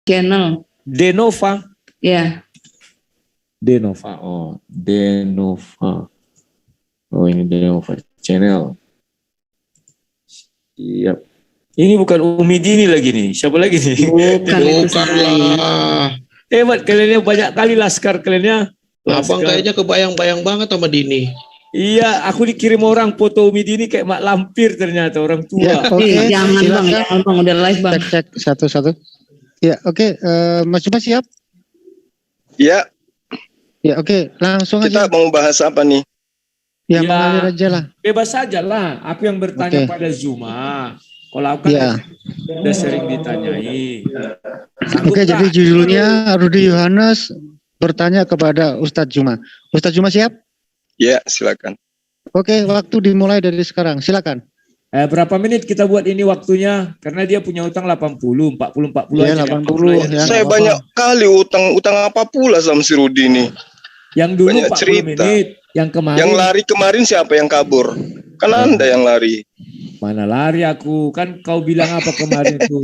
channel. Denova. Ya. Denova. Oh, Denova. Oh, ini Denova channel. Siap. Ini bukan Umi Dini lagi nih. Siapa lagi nih? Bukanlah. Hebat kalian, banyak kali laskar kalian. Abang kayaknya kebayang-bayang banget sama Dini. Iya, aku dikirim orang foto Umi Dini kayak mak lampir ternyata orang tua. Ya, oke. Jangan Silakan. bang, udah live bang. Cek satu-satu. Ya, oke. Mas Juma siap? Ya. Ya, oke. Langsung Kita aja. mau bahas apa nih? Ya, mengalir aja lah. Bebas saja lah. Aku yang bertanya pada Zuma. Kalau aku kan udah sering ditanyai. Oke, jadi judulnya Rudy Yohanes bertanya kepada Ustadz Juma. Ustadz Juma siap? Ya, silakan. Oke, waktu dimulai dari sekarang. Silakan. Berapa menit kita buat ini waktunya? Karena dia punya utang 80, 40 ya, aja. 80 ya. Saya banyak kali utang apa pula sama si Rudy ini. Yang dulu banyak 40 cerita. menit, yang kemarin. Yang lari kemarin siapa yang kabur? Kan Anda yang lari. Mana lari aku? Kan kau bilang apa kemarin itu?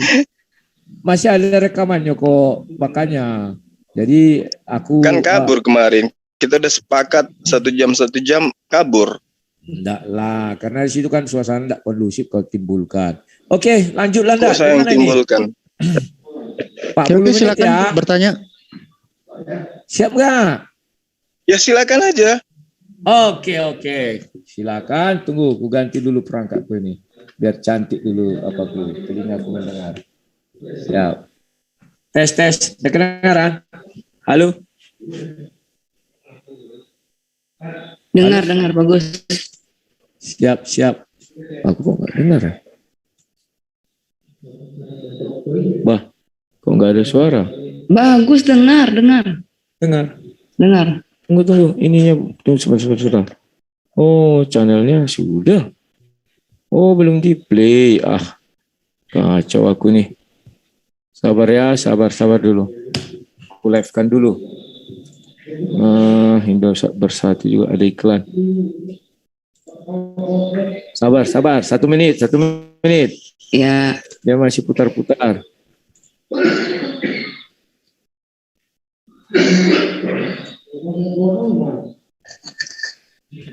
Masih ada rekamannya kok, makanya. Jadi aku kan kabur kemarin. Kita udah sepakat 1 jam kabur. Enggak lah, karena di situ kan suasana enggak kondusif kau timbulkan. Oke, lanjutlah enggak? Kok saya yang timbulkan? Pak Oke, silakan ya. Bertanya. Siap enggak? Ya silakan aja. Oke. Silakan, tunggu, aku ganti dulu perangkatku ini. Biar cantik dulu apapun, telingaku mendengar. Siap. Tes, ada kedengaran? Halo? Dengar, bagus. Siap. Aku kok nggak dengar ya? Bah, kok nggak ada suara? Bagus, dengar. Dengar. Tunggu. Ininya, tunggu sebentar. Oh, channelnya sudah. Oh, belum di play. Kacau aku nih. Sabar ya, sabar dulu. Aku live-kan dulu. Indosat Bersatu juga ada iklan. Sabar. 1 menit. Ya. Dia masih putar-putar.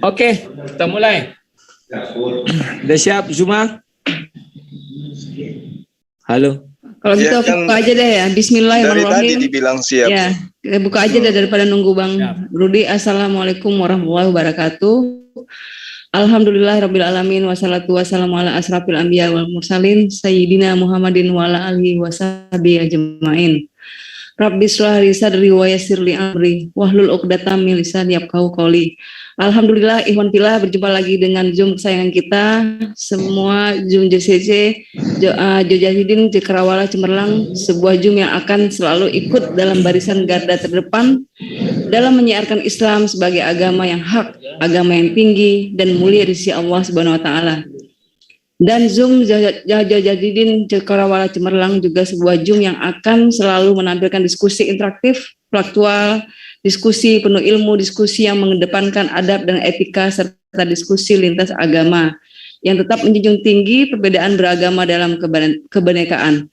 Oke, kita mulai. Udah siap, Zuma? Halo. Kalau gitu buka aja deh ya. Bismillahirrahmanirrahim. Dari tadi dibilang siap. Ya, buka aja deh daripada nunggu Bang Rudy. Assalamualaikum warahmatullahi wabarakatuh. Alhamdulillahirabbil alamin wassalatu wassalamu ala asrafil anbiya wal mursalin sayyidina Muhammadin wa ala alihi washabihi ajmain. Rabbi shrah li sadri wa yassir li amri wahlul 'uqdatam min lisani yafqahu qawli. Alhamdulillah, ikhwan fillah, berjumpa lagi dengan Zoom kesayangan kita semua, Zoom JCC Jojahidin Cekrawala Cemerlang, sebuah Zoom yang akan selalu ikut dalam barisan garda terdepan dalam menyiarkan Islam sebagai agama yang hak, agama yang tinggi dan mulia di sisi Allah Subhanahu wa taala. Dan Zoom Jojahidin Cekrawala Cemerlang juga sebuah Zoom yang akan selalu menampilkan diskusi interaktif, faktual, diskusi penuh ilmu, diskusi yang mengedepankan adab dan etika, serta diskusi lintas agama yang tetap menjunjung tinggi perbedaan beragama dalam kebenekaan.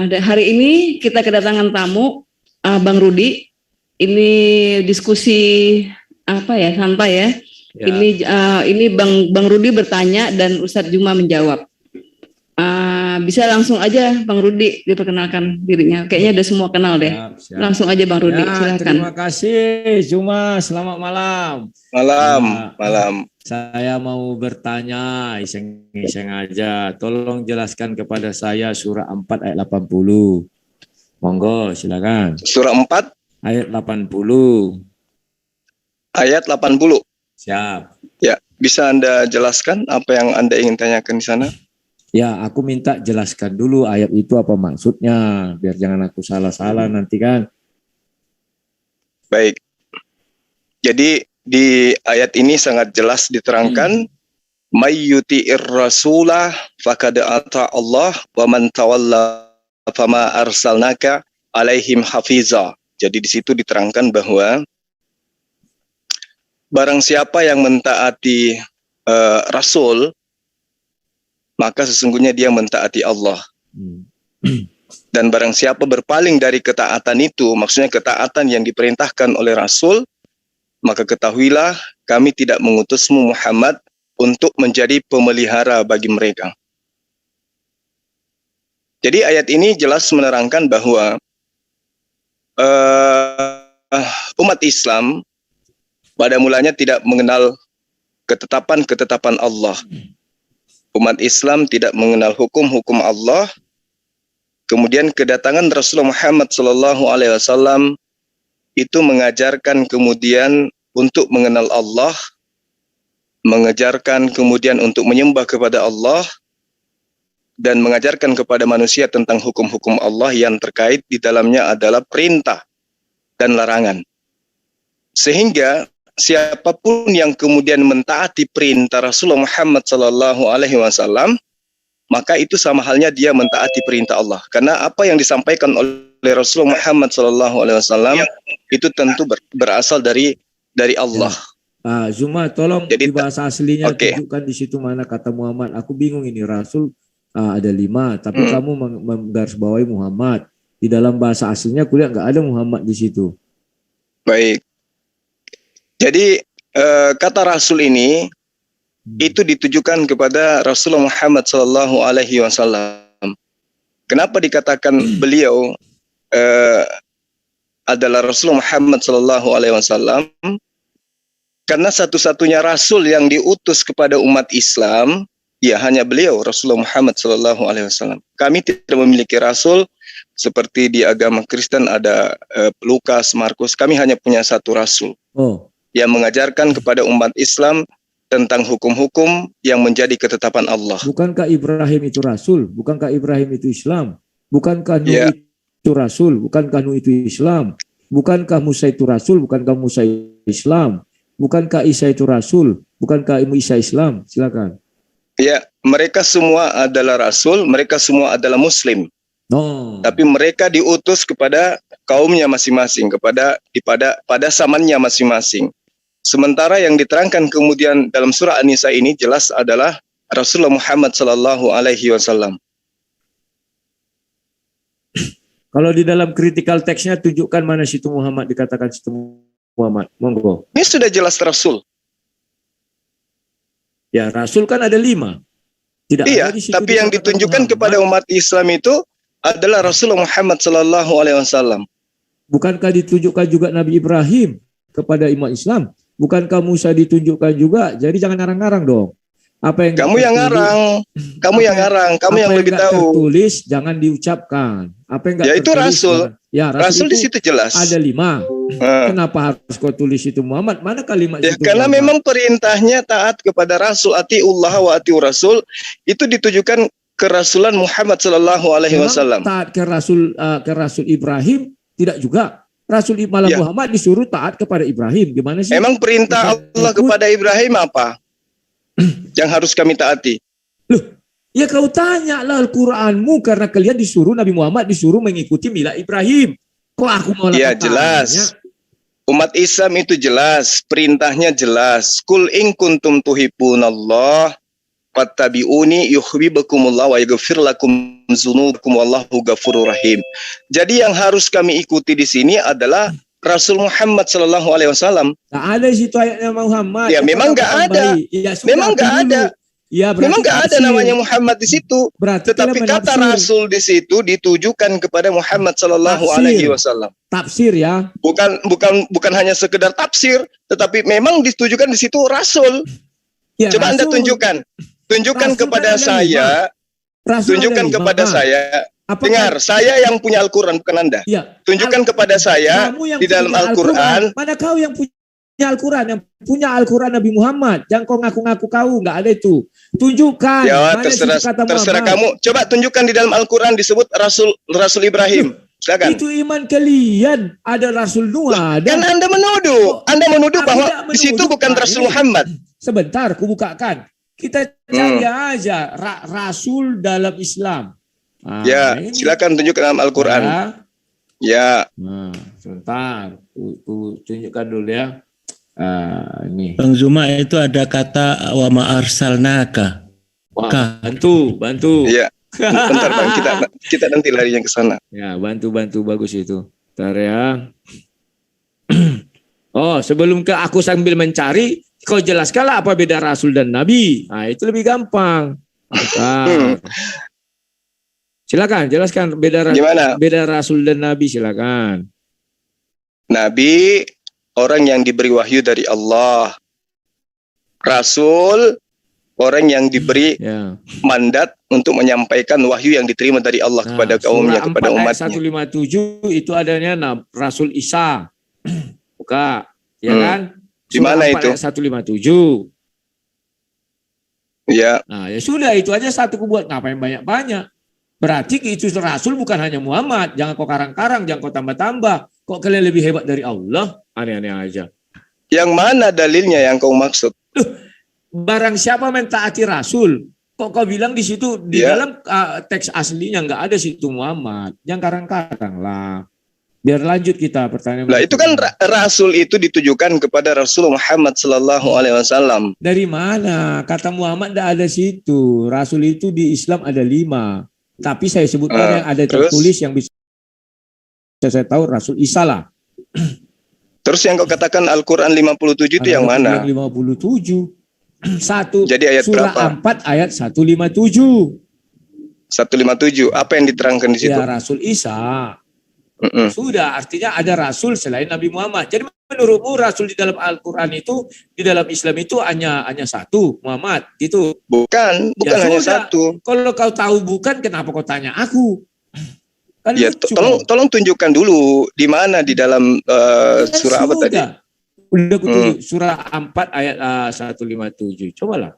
Hari ini kita kedatangan tamu, Bang Rudy. Ini diskusi santai ya. Ini Bang Rudy bertanya dan Ustadz Juma menjawab. Bisa langsung aja Bang Rudy diperkenalkan dirinya. Kayaknya udah semua kenal deh. Siap. Langsung aja Bang Rudy, silakan. Terima kasih Juma, selamat malam. Malam. Saya mau bertanya, iseng-iseng aja. Tolong jelaskan kepada saya surah 4 ayat 80. Monggo, silakan. Surah 4 ayat 80. Ayat 80. Siap. Ya, bisa Anda jelaskan apa yang Anda ingin tanyakan di sana? Ya, aku minta jelaskan dulu ayat itu apa maksudnya, biar jangan aku salah-salah nanti kan. Baik. Jadi di ayat ini sangat jelas diterangkan, may yuti'ir rasulah faqad ata Allah wa man tawalla fama arsalnaka alaihim hafiza. Jadi di situ diterangkan bahwa barang siapa yang mentaati Rasul, maka sesungguhnya dia mentaati Allah. Dan barang siapa berpaling dari ketaatan itu, maksudnya ketaatan yang diperintahkan oleh Rasul, maka ketahuilah kami tidak mengutusmu Muhammad untuk menjadi pemelihara bagi mereka. Jadi ayat ini jelas menerangkan bahwa umat Islam pada mulanya tidak mengenal ketetapan-ketetapan Allah. Umat Islam tidak mengenal hukum-hukum Allah. Kemudian kedatangan Rasulullah Muhammad SAW itu mengajarkan kemudian untuk mengenal Allah, mengajarkan kemudian untuk menyembah kepada Allah, dan mengajarkan kepada manusia tentang hukum-hukum Allah yang terkait di dalamnya adalah perintah dan larangan. Sehingga siapapun yang kemudian mentaati perintah Rasulullah Muhammad SAW, maka itu sama halnya dia mentaati perintah Allah. Karena apa yang disampaikan oleh Rasulullah Muhammad SAW itu tentu berasal dari Allah. Zuma, tolong Jadi, di bahasa aslinya oke. tunjukkan di situ mana kata Muhammad. Aku bingung ini, Rasul ada 5, tapi kamu menggarisbawahi Muhammad. Di dalam bahasa aslinya kuliah nggak ada Muhammad di situ. Baik. Jadi kata Rasul ini itu ditujukan kepada Rasulullah Muhammad SAW. Kenapa dikatakan beliau adalah Rasulullah Muhammad SAW? Karena satu-satunya Rasul yang diutus kepada umat Islam, ya hanya beliau, Rasulullah Muhammad SAW. Kami tidak memiliki Rasul seperti di agama Kristen ada Lukas, Markus. Kami hanya punya satu Rasul yang mengajarkan kepada umat Islam tentang hukum-hukum yang menjadi ketetapan Allah. Bukankah Ibrahim itu Rasul? Bukankah Ibrahim itu Islam? Bukankah Nuh itu Rasul? Bukankah Nuh itu Islam? Bukankah Musa itu Rasul? Bukankah Musa Islam? Bukankah Isa itu Rasul? Bukankah Isa Islam? Silakan. Ya, mereka semua adalah Rasul, mereka semua adalah Muslim. Tapi mereka diutus kepada kaumnya masing-masing, pada zamannya masing-masing. Sementara yang diterangkan kemudian dalam surah An-Nisa ini jelas adalah Rasulullah Muhammad SAW. Kalau di dalam critical text-nya tunjukkan mana situ Muhammad dikatakan situ Muhammad. Monggo. Ini sudah jelas Rasul. Ya, Rasul kan ada 5. Tidak iya, ada di situ tapi yang ditunjukkan kepada umat Islam itu adalah Rasulullah Muhammad SAW. Bukankah ditunjukkan juga Nabi Ibrahim kepada umat Islam? Bukankah Musa ditunjukkan juga? Jadi jangan ngarang-ngarang dong. Apa yang kamu yang ngarang, kamu yang lebih tahu. Tertulis jangan diucapkan. Apa yang enggak ya itu Rasul. Ya, Rasul di situ jelas. Ada 5. Kenapa harus kau tulis itu Muhammad? Mana kalimat ya, itu? Karena Muhammad? memang perintahnya taat kepada Rasul, atiullah wa atiu Rasul, itu ditujukan ke Rasulan Muhammad SAW. Taat ke Rasul Ibrahim tidak juga. Rasul Muhammad disuruh taat kepada Ibrahim. Gimana sih? Emang perintah Allah kepada Ibrahim apa? Yang harus kami taati. Loh, ya kau tanyalah Al-Quranmu, karena kalian disuruh, Nabi Muhammad disuruh mengikuti milah Ibrahim. Kok aku mau ya jelas. Umat Islam itu jelas, perintahnya jelas. Kul in kuntum tuhibunallah fattabi'uni yuhibbukumullah wa yaghfir lakum dzunubakum wallahu ghafurur rahim. Jadi yang harus kami ikuti di sini adalah Rasul Muhammad SAW. Nggak ada situ ayatnya Muhammad. Ya memang nggak ada. Ya, memang nggak ada. Ya, memang nggak ada namanya Muhammad di situ. Tetapi kata Rasul di situ ditujukan kepada Muhammad SAW. Tafsir ya. Bukan hanya sekedar tafsir, tetapi memang ditujukan di situ Rasul. Ya, coba Rasul. Anda tunjukkan Rasul kepada saya. Tunjukkan kepada saya. Dengar, saya yang punya Al-Quran, bukan Anda. Ya. Tunjukkan kepada saya di dalam Al-Quran. Mana kau yang punya Al-Quran? Yang punya Al-Quran Nabi Muhammad. Jangan kau ngaku-ngaku kau, nggak ada itu. Tunjukkan. Ya, mana terserah kamu. Coba tunjukkan di dalam Al-Quran disebut Rasul Ibrahim. Silakan. Itu iman kalian. Ada Rasul Nuh. Kan Anda menuduh. Anda menuduh bahwa di situ bukan Rasul Muhammad. Sebentar, ku bukakan. Kita cari aja Rasul dalam Islam. Ya, silakan tunjukkan dalam Al-Quran. Ya. Nah, sebentar, ku tunjukkan dulu ya. Ini. Bang Zuma itu ada kata wa ma arsalnaka. Bantu. Iya. Bentar Bang, kita nanti larinya ke sana. Ya, bantu bagus itu. Bentar ya. Oh, sebelum ke aku sambil mencari, kau jelaskanlah apa beda Rasul dan Nabi. Nah, itu lebih gampang. Bentar. Silakan, jelaskan Gimana? beda Rasul dan Nabi, silakan. Nabi orang yang diberi wahyu dari Allah. Rasul orang yang diberi Ya. mandat untuk menyampaikan wahyu yang diterima dari Allah kepada kaumnya, kepada Surah 4 ayat umatnya. 157 itu adanya Rasul Isa. Buka, ya kan? Di mana Surah 4 itu? ayat 157. Ya, Nah, ya sudah, itu aja satu buat, ngapain banyak-banyak. Berarti itu Rasul bukan hanya Muhammad. Jangan kau karang-karang, jangan kau tambah-tambah. Kok kalian lebih hebat dari Allah? Aneh-aneh aja. yang mana dalilnya yang kau maksud? Barang siapa mentaati Rasul, kok kau bilang di situ di Ya. dalam teks aslinya nggak ada situ Muhammad. Jangan karang-karang lah. Biar lanjut kita pertanyaan. Nah, itu kan Rasul itu ditujukan kepada Rasul Muhammad Sallallahu Alaihi Wasallam. Dari mana? Kata Muhammad tidak ada situ. Rasul itu di Islam ada 5. Tapi saya sebutkan yang ada terus? tertulis yang bisa saya tahu Rasul Isa lah. Terus yang kau katakan Al-Quran 57 itu yang mana? Yang 57. Satu. Jadi ayat surah berapa? 4 ayat 157. 157. Apa yang diterangkan di situ? Ya, Rasul Isa. Mm-mm. Sudah, artinya ada Rasul selain Nabi Muhammad. Jadi menurutmu Rasul di dalam Al-Quran itu, di dalam Islam itu hanya satu, Muhammad, gitu. Bukan Ya hanya sudah. satu. Kalau kau tahu bukan, kenapa kau tanya aku? Kan Ya, lucu. tolong tunjukkan dulu di mana di dalam Kan surah apa tadi? Udah aku tunjuk, surah 4 ayat 157. Cobalah.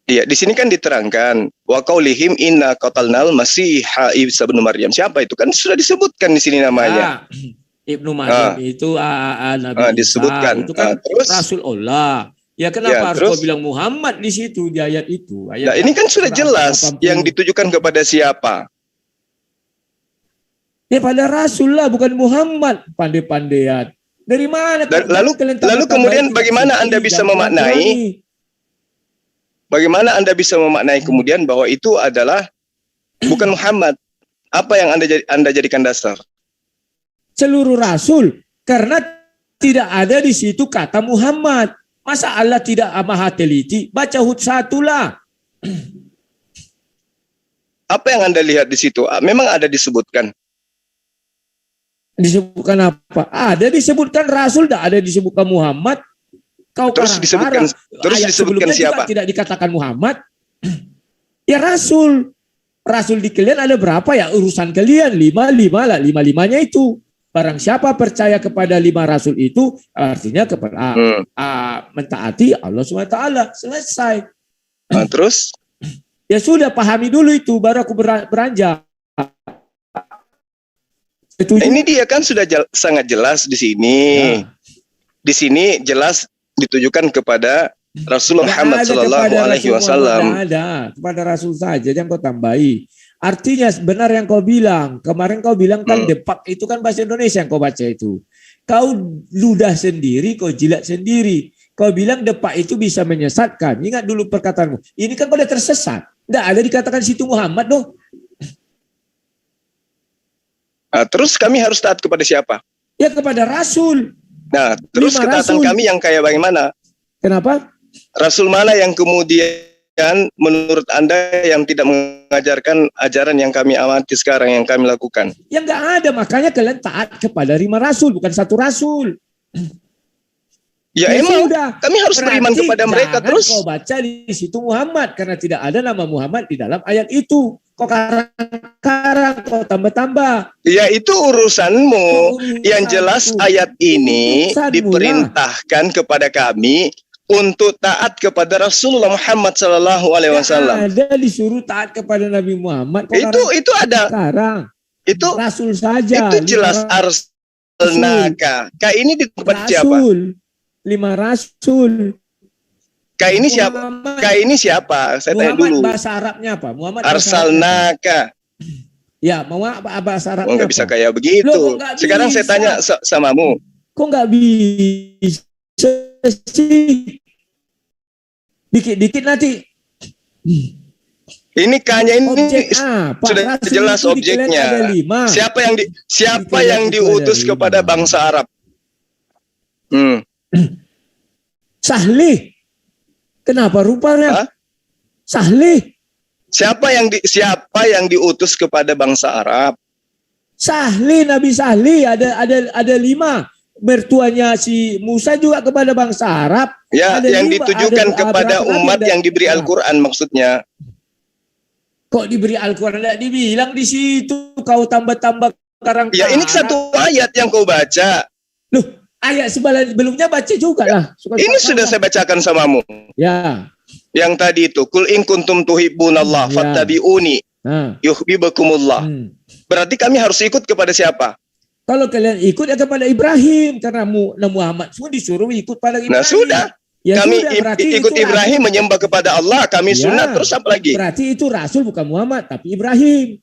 Iya, di sini kan diterangkan wa qaulihim inna qatalnal masiha Isa bin Maryam. Siapa itu? Kan sudah disebutkan di sini namanya. Ibnu Maryam itu Nabi Isa. Disebutkan. Itu kan Terus Rasulullah. Ya kenapa Ya, harus terus? kau bilang Muhammad di situ di ayat itu? Ayat nah, ini kan sudah surah jelas 80. yang ditujukan kepada siapa. Ya pada Rasul lah, bukan Muhammad. Pandai-pandaian. Dari mana? Dan lalu kemudian bagaimana Anda bisa memaknai? Bagaimana Anda bisa memaknai kemudian bahwa itu adalah bukan Muhammad? Apa yang Anda jadikan dasar? Seluruh Rasul. Karena tidak ada di situ kata Muhammad. Masa Allah tidak maha teliti? Baca Hud 1 lah. Apa yang Anda lihat di situ? Memang ada disebutkan. Disebutkan apa? Ada disebutkan Rasul, tidak ada disebutkan Muhammad. Kau Terus disebutkan sebelumnya siapa? Juga tidak dikatakan Muhammad. Ya Rasul. Rasul di kalian ada berapa ya? Urusan kalian 5 lah. 5-5-nya itu. Barang siapa percaya kepada 5 Rasul itu, artinya kepada mentaati Allah SWT. Selesai. Terus? Ya sudah, pahami dulu itu, baru aku beranjak. Ini dia kan sudah sangat jelas di sini. Ya. Di sini jelas ditujukan kepada Rasulullah Muhammad Sallallahu Alaihi Wasallam. Tidak ada, kepada Rasul saja yang kau tambahi. Artinya benar yang kau bilang. Kemarin kau bilang kan depak itu kan bahasa Indonesia yang kau baca itu. Kau ludah sendiri, kau jilat sendiri. Kau bilang depak itu bisa menyesatkan. Ingat dulu perkataanmu. Ini kan kau udah tersesat. Tidak ada dikatakan situ Muhammad dong. Terus kami harus taat kepada siapa? Ya kepada Rasul. Nah, terus 5 ketaatan Rasul. kami yang kayak bagaimana? Kenapa? Rasul mana yang kemudian menurut Anda yang tidak mengajarkan ajaran yang kami amati sekarang, yang kami lakukan? Ya nggak ada, makanya kalian taat kepada 5 Rasul, bukan 1 Rasul. Ya emang sudah. kami harus beriman Berarti kepada mereka jangan terus. Kau baca di situ Muhammad karena tidak ada nama Muhammad di dalam ayat itu. Kau karang-karang, kau tambah-tambah. Ya itu urusanmu. Yang jelas Urusanku. ayat ini Urusanmu lah. diperintahkan kepada kami untuk taat kepada Rasulullah Muhammad Sallallahu Alaihi Wasallam. Ada disuruh taat kepada Nabi Muhammad. Kau Itu ada. sekarang. Itu Rasul saja. itu jelas arsalnaka. Ini di tempat siapa? Rasul. 5 Rasul. Ini siapa? Muhammad. Ini siapa? Saya tanya Muhammad dulu. bahasa Arabnya apa? Muhammad bahasa Arabnya apa? Arsalnaka. Ya, mau apa bahasa Arabnya? Nggak bisa apa? kayak begitu. Loh, nggak Sekarang saya bisa. tanya samamu. Kok nggak bisa sih? Dikit-dikit nanti. Ini kanya ini Objek apa? sudah Rasul jelas itu dikalian ada objeknya. 5. Siapa yang diutus ada kepada 5. bangsa Arab? Sahlih. Kenapa rupanya? Hah? Sahlih. Siapa yang diutus kepada bangsa Arab? Sahlih, Nabi Sahlih ada 5. Mertuanya si Musa juga kepada bangsa Arab. Ya, Ada yang 5, ditujukan ada kepada berapa nabi umat yang diberi Arab? Al-Quran maksudnya. Kok diberi Al-Quran? Tidak dibilang di situ. Kau tambah-tambah karang. Ya, ini satu ayat yang kau baca. Loh, ayat sebelumnya baca juga lah. Ini sudah saya bacakan samamu. Ya. Yang tadi itu, kul in kuntum tuhibbunallah Ya. fattabi'uni yuhibbukumullah. Berarti kami harus ikut kepada siapa? Kalau kalian ikut ya kepada Ibrahim, karena Muhammad semua disuruh ikut pada Ibrahim. Nah, sudah. Ya Kami sudah, berarti ikut itu Ibrahim rasul. menyembah kepada Allah, kami Ya. sunat, terus apa lagi? Berarti itu rasul bukan Muhammad, tapi Ibrahim.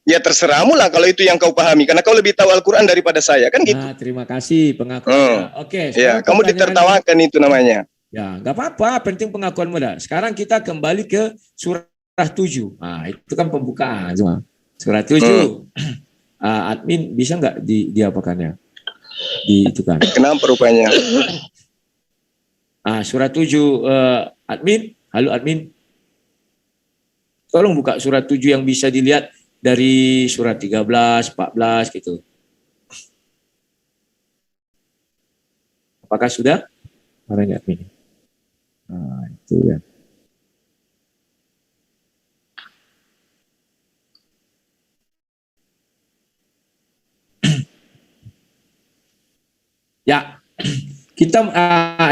Ya terserahmu lah kalau itu yang kau pahami, karena kau lebih tahu Al-Quran daripada saya, kan gitu. Nah, terima kasih pengakuannya. Oke. Ya, sekarang kamu pertanyaan- ditertawakan itu namanya. Ya, nggak apa-apa, penting pengakuanmu dah. Sekarang kita kembali ke surah 7. Nah, itu kan pembukaan. Surah 7. Admin bisa nggak diapakannya? Itu kan. Kenapa rupanya? Surah 7 admin, halo admin. Tolong buka surah 7 yang bisa dilihat dari surah 13, 14 gitu. Apakah sudah? Mana ini admin? Nah, itu ya. Ya, kita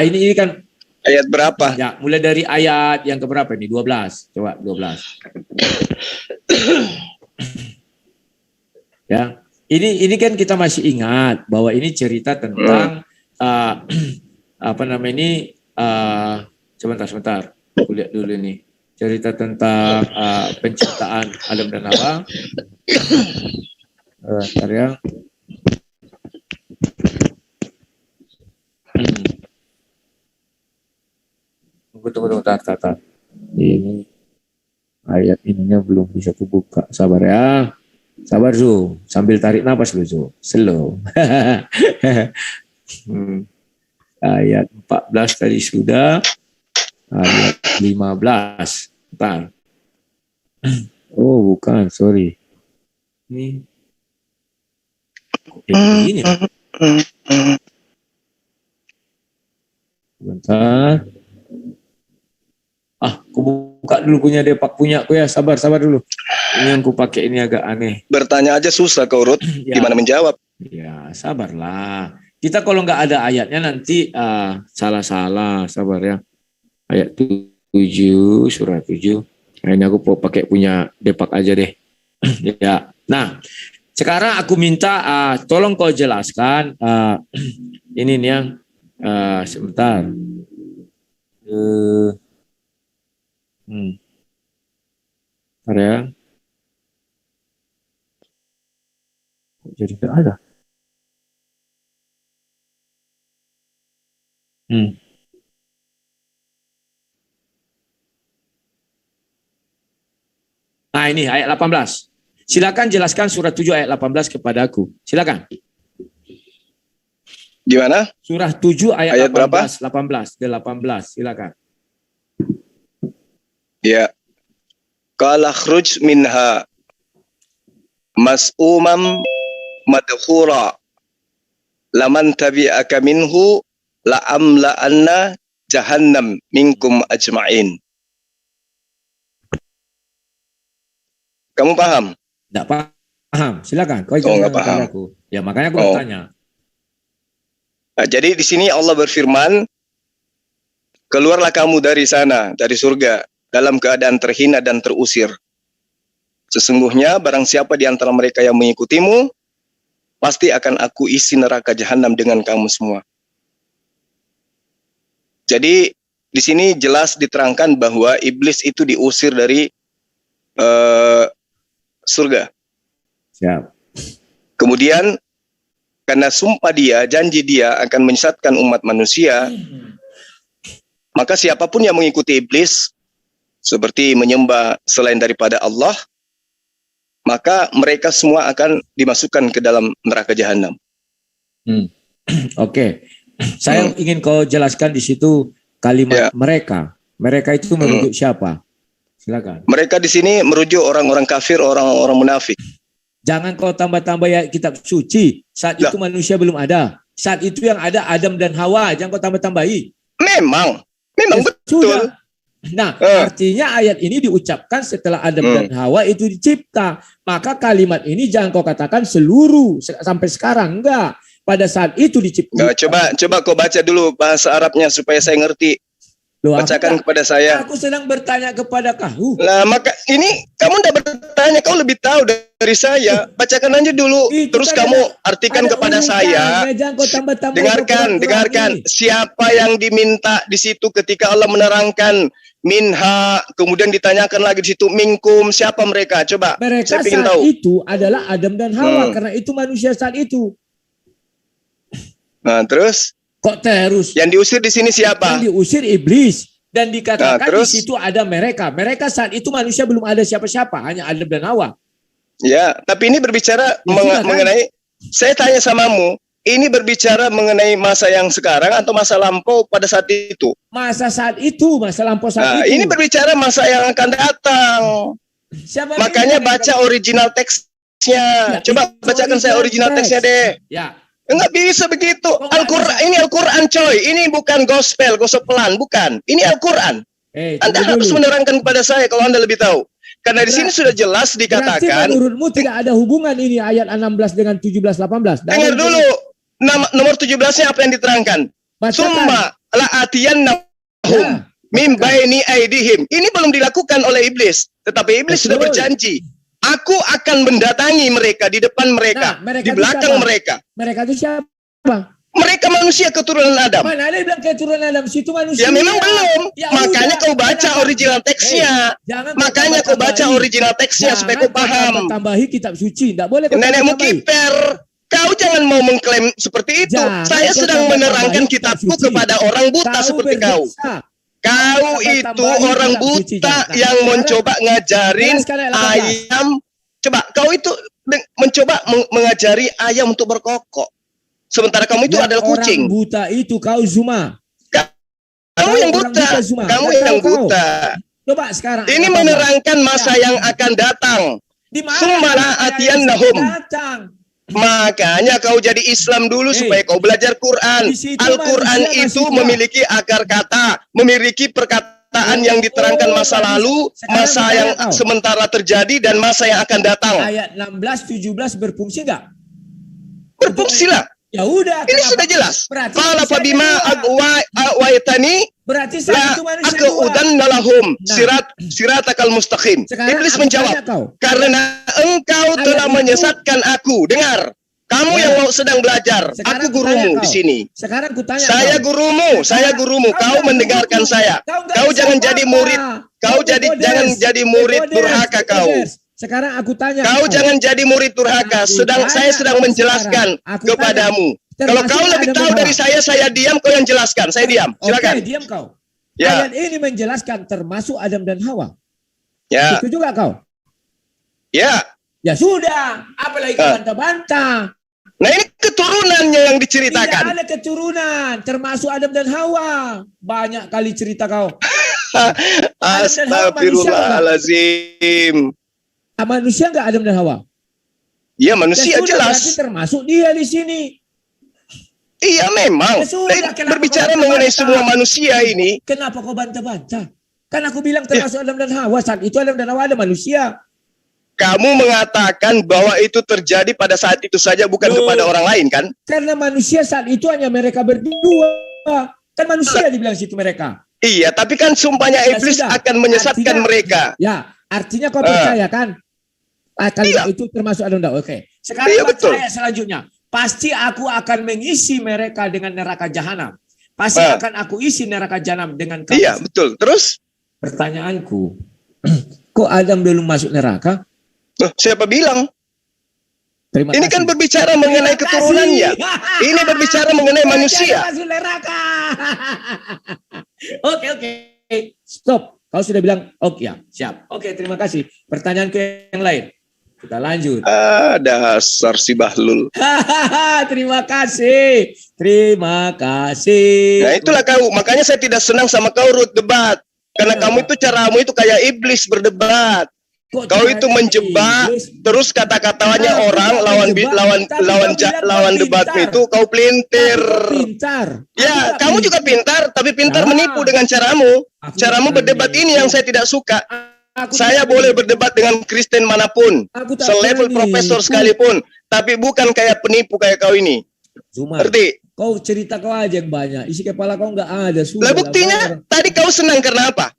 ini kan Ayat berapa? ya mulai dari ayat yang keberapa ini? 12. Coba 12. Ya, ini kan kita masih ingat bahwa ini cerita tentang apa namanya ini? Sebentar. Aku lihat dulu nih. Cerita tentang penciptaan Adam dan Hawa. Bentar ya. Tunggu, tar. Ini ayat ininya belum bisa kubuka. Sabar ya. Sabar Zu. Sambil tarik napas lu Zu. Slow. Ayat 14 tadi sudah. Ayat 15. Bentar. Oh bukan, sorry. Ini. Ini ya? Bentar. Aku buka dulu punya depak punya aku ya. Sabar dulu. Ini yang aku pakai ini agak aneh. Bertanya aja susah kau Ruth. Ya. Gimana menjawab? Ya, sabarlah. Kita kalau nggak ada ayatnya nanti salah-salah. Sabar ya. Ayat 7, surah 7. Nah, ini aku pakai punya depak aja deh. Ya. Nah, sekarang aku minta tolong kau jelaskan ini nih yang sebentar. Bentar ya. Jadi tidak ada. Nah ini ayat 18. Silakan jelaskan surah 7 ayat 18 kepada aku. Silakan. Gimana? Surah 7 ayat 18, berapa? 18. Silakan. Ya. Qala khruj minha mas'umam madkhura laman tabi'aka minhu la'amla'anna jahannam minkum ajma'in. Kamu paham? Tidak paham. Silakan. Kau nggak jelaskan paham. kepada aku. Ya makanya aku bertanya. Nah, jadi di sini Allah berfirman, keluarlah kamu dari sana, dari surga, dalam keadaan terhina dan terusir. Sesungguhnya barang siapa di antara mereka yang mengikutimu, pasti akan aku isi neraka jahanam dengan kamu semua. Jadi di sini jelas diterangkan bahwa iblis itu diusir dari surga. Siap. Kemudian karena sumpah dia, janji dia akan menyesatkan umat manusia, maka siapapun yang mengikuti iblis seperti menyembah selain daripada Allah, maka mereka semua akan dimasukkan ke dalam neraka jahanam. Oke. Saya ingin kau jelaskan di situ kalimat mereka. Mereka itu merujuk siapa? Silakan. Mereka di sini merujuk orang-orang kafir, orang-orang munafik. Jangan kau tambah-tambah ya kitab suci. Saat itu manusia belum ada. Saat itu yang ada Adam dan Hawa. Jangan kau tambah-tambahi. Memang betul. Sudah. Nah, artinya ayat ini diucapkan setelah Adam dan Hawa itu dicipta. Maka kalimat ini jangan kau katakan seluruh sampai sekarang. Enggak. Pada saat itu dicipta. Coba kau baca dulu bahasa Arabnya supaya saya ngerti. Loh, bacakan kepada saya. Aku sedang bertanya kepada kau. Nah, maka ini kamu udah bertanya, kau lebih tahu dari saya. Bacakan aja dulu. Terus kamu artikan kepada saya. Dengarkan. Siapa yang diminta di situ ketika Allah menerangkan minha, kemudian ditanyakan lagi di situ minkum, siapa mereka? Coba. Mereka saya ingin saat tahu. itu adalah Adam dan Hawa, karena itu manusia saat itu. Nah, terus? Kok terus? Yang diusir di sini siapa? Yang diusir iblis. Dan dikatakan terus? di situ ada mereka. Mereka saat itu manusia belum ada siapa-siapa, hanya Adam dan Hawa. Ya, tapi ini berbicara mengenai, saya tanya samamu, ini berbicara mengenai masa yang sekarang atau masa lampau pada saat itu? Masa saat itu, masa lampau saat itu. Ini berbicara masa yang akan datang. Makanya baca original teksnya. Coba bacakan saya original teksnya deh. Ya. Enggak bisa begitu. Al-Quran, ini Al-Quran coy. Ini bukan gospelan, bukan. Ini Al-Quran. Anda harus menerangkan kepada saya kalau Anda lebih tahu. Karena di sini sudah jelas dikatakan. Berarti menurutmu tidak ada hubungan ini ayat 16 dengan 17-18. Dengar dulu. Nomor 17-nya apa yang diterangkan? Summa la'atiyannahum min baini aidihim. Ini belum dilakukan oleh iblis. Tetapi iblis sudah berjanji. Aku akan mendatangi mereka di depan mereka, di belakang mereka. Mereka itu siapa? Mereka manusia keturunan Adam. Mana ada yang bilang keturunan Adam? Situ manusia. Ya memang belum. Makanya kau baca original teksnya. Makanya kau baca original teksnya supaya kau paham. Tambahi kitab suci. Tidak boleh. Nenekmu kiper. Kau jangan mau mengklaim seperti itu. Saya sedang menerangkan kitabku kepada orang buta seperti kau. Kau itu orang buta yang mencoba ngajarin ayam. Coba, kau itu mencoba mengajari ayam untuk berkokok. Sementara kamu itu adalah kucing. Orang buta itu kau Zuma. Kamu yang buta. Kamu yang buta. Coba sekarang. Ini menerangkan masa yang akan datang. Sumala atiyannahum. Makanya kau jadi Islam dulu supaya kau belajar Quran. Al-Quran itu memiliki akar kata, memiliki perkataan yang diterangkan masa lalu, masa yang sementara terjadi, dan masa yang akan datang. Ayat 16-17 berfungsi nggak? Berfungsilah. Ya udah. Ini sudah jelas. Qala fabima agwaitani berarti saat itu manusia udan lahum siratakal mustaqim. Iblis menjawab, karena engkau telah menyesatkan aku. Dengar, kamu yang mau sedang belajar. Aku gurumu di sini. Sekarang kutanya. Saya gurumu. Kau mendengarkan saya. Kau jangan jadi murid. Kau jangan jadi murid durhaka kau. Sekarang aku tanya. Kau jangan jadi murid durhaka. Saya sedang menjelaskan kepadamu. Kalau kau lebih tahu dari saya diam. Kau yang jelaskan. Saya diam. Silakan. Oke, diam kau. Ya. Ayat ini menjelaskan termasuk Adam dan Hawa. Ya. Itu juga kau. Ya. Ya sudah. Apalagi kau bantah-bantah. Nah ini keturunannya yang diceritakan. Tidak ada keturunan. Termasuk Adam dan Hawa. Banyak kali cerita kau. Astagfirullahaladzim. Manusia nggak Adam dan Hawa? Iya manusia jelas. Berarti termasuk dia di sini. Iya memang. Berbicara mengenai semua manusia ini. Kenapa kau bantah-bantah? Kan aku bilang termasuk Adam dan Hawa. Saat itu Adam dan Hawa ada manusia. Kamu mengatakan bahwa itu terjadi pada saat itu saja, bukan kepada orang lain kan? Karena manusia saat itu hanya mereka berdua. Kan manusia dibilang situ mereka. Iya, tapi kan sumpahnya iblis akan menyesatkan mereka. Ya, artinya kau percaya kan? Kalimat itu termasuk Adam dan Hawa. Oke. Sekarang percaya selanjutnya. Pasti aku akan mengisi mereka dengan neraka jahanam. Pasti akan aku isi neraka jahanam dengan kamu. Iya, betul. Terus? Pertanyaanku, kok Adam belum masuk neraka? Siapa bilang? Ini kan berbicara mengenai keturunannya. Ini berbicara mengenai manusia. Masuk neraka. Oke. Stop. Kau sudah bilang, oke ya, siap. Oke, terima kasih. Pertanyaan ke yang lain. Kita lanjut. Dasar si Bahlul. Terima kasih. Terima kasih. Nah itulah kau, makanya saya tidak senang sama kau Ruth debat. Karena kamu itu caramu itu kayak iblis berdebat. Kau itu menjebak, terus kata-katanya orang lawan debatmu itu kau pelintir. Pintar. Ya, kamu juga pintar, tapi pintar menipu dengan caramu. Caramu berdebat ini yang saya tidak suka. Saya boleh berdebat dengan Kristen manapun, selevel profesor sekalipun, tapi bukan kayak penipu kayak kau ini. Zuma, Ngerti? kau cerita kau aja yang banyak. Isi kepala kau nggak ada. Lah buktinya, tadi kau senang karena apa?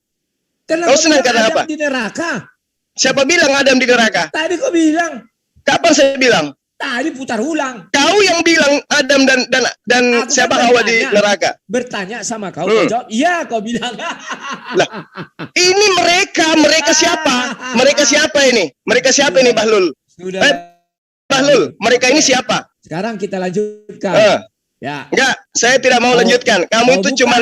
Kau senang karena apa? Di neraka. Siapa bilang Adam di neraka? Tadi kau bilang. Kapan saya bilang? Tadi putar ulang. Kau yang bilang Adam dan siapa Hawa di neraka? Bertanya sama kau, kau jawab, iya kau bilang. Lah, ini mereka siapa? Mereka siapa ini? Mereka siapa ini Bahlul? Sudah. Bahlul, mereka ini siapa? Sekarang kita lanjutkan. Ya. Enggak, saya tidak mau lanjutkan. Kamu itu cuma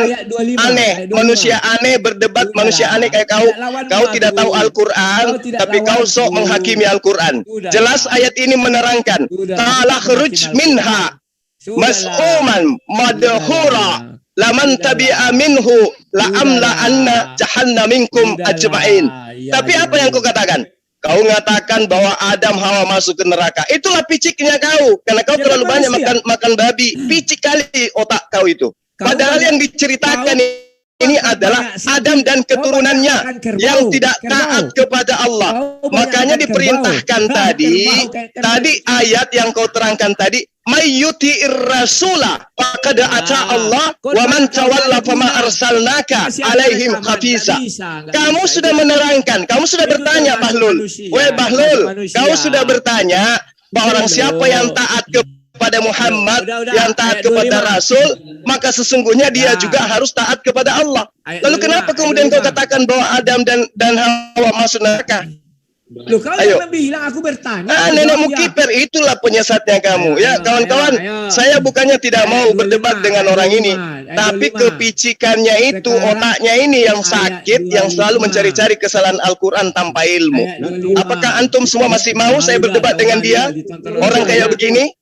aneh, manusia aneh berdebat, manusia aneh kayak kau. Kau tidak tahu Al-Quran, tapi kau sok menghakimi Al-Quran. Jelas ayat ini menerangkan. Ta'ala khuruj minha mas'uman madhura laman tabi'a minhu la'amla anna jahannam minkum ajma'in. Tapi apa yang kau katakan? Kau mengatakan bahwa Adam Hawa masuk ke neraka. Itulah piciknya kau. Karena kau terlalu banyak makan babi. Picik kali otak kau itu. Padahal yang diceritakan ini adalah Adam dan keturunannya yang tidak taat kepada Allah. Makanya diperintahkan tadi ayat yang kau terangkan tadi, mayyuti'ir rasula faqad ata Allah wa man tawalla fama arsalnaka alaihim hafiza. Kamu sudah menerangkan, kamu sudah bertanya Bahlul. Weh Bahlul, kau sudah bertanya bahwa orang siapa yang taat kepada Muhammad, yang taat kepada Rasul, maka sesungguhnya dia juga harus taat kepada Allah. Lalu kenapa kemudian kau katakan bahwa Adam dan Hawa masuk neraka? Loh, kau yang bilang aku bertanya. Nenekmu kiper, itulah penyesatnya kamu. Ya kawan-kawan, saya bukannya tidak mau berdebat dengan orang ini, tapi kepicikannya itu, otaknya ini yang sakit, yang selalu mencari-cari kesalahan Al-Quran tanpa ilmu. Apakah antum semua masih mau saya berdebat dengan dia? Orang kayak begini?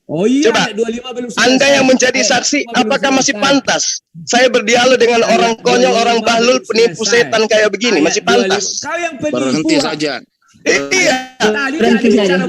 Oh iya, coba 25 belum selesai. Anda yang menjadi saksi, apakah masih pantas saya berdialog dengan orang konyol, orang Bahlul, penipu setan kayak begini? Masih pantas? Kau yang penipu. Berhenti saja. Iya. Berhenti saja.